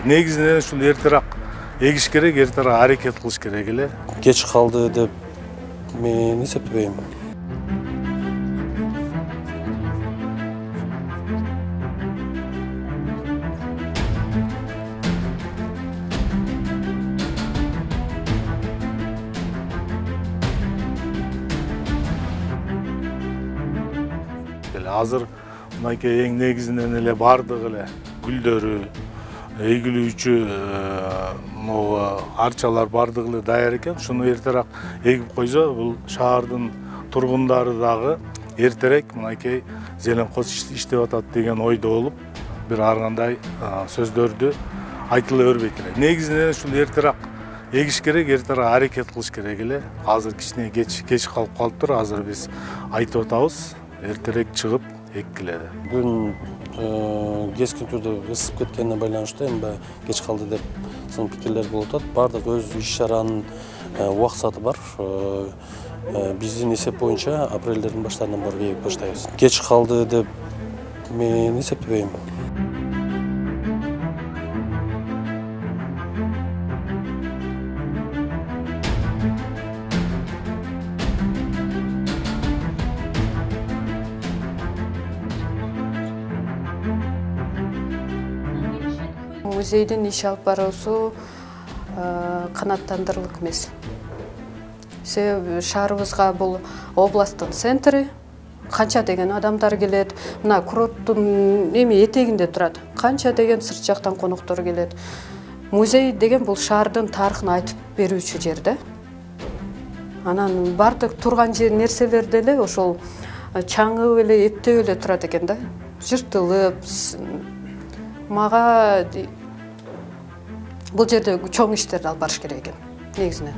эле. Негизинен ушул эртерээк эгиш керек, эртерээк аракет кылыш керек эле. Кеч калды деп мен эсептебейм. Азыр мынакей эң негизинен эле бардык эле гүлдөрү, эгилүүчү могу арчалар бардык эле даяр экен. Ушуну эртерээк эгип койсо, бул шаардын тургундары дагы эртерээк мынакей зеленкоз иштеп атат деген ойдо болуп, бир ар кандай сөздөрдү айтыла бербейт эле. Негизинен ушул эртерээк эгиш керек, эртерээк аракет кылыш керек эле. Азыр кичине кеч калып калыптыр. Азыр биз айтып атабыз. Эртерээк чыгып эккиледи. Күн кескин түрдө ысып кеткенине байланыштуу эми кеч калды деп сын пикирлер болуп атат. Бардык өз иш-чаранын убакыты бар. Биздин эсеп боюнча апрелдердин баштарынан барып эгип баштайбыз. Кеч калды деп мен эсептебейм. Музейдин иш алып баруусу канааттандырылык эмес. Себеби шаарыбызга бул областтын центри, канча деген адамдар келет. Мына курорттун этегинде турат. Канча деген сырт жактан коноктор келет. Музей деген бул шаардын тарыхын айтып берүүчү жер да. Анан бардык турган нерселер деле ошол чаңып эле, эптеп эле турат экен да. Жыртылып, мага бул жерде чоң иштерди алып барыш керек экен негизинен.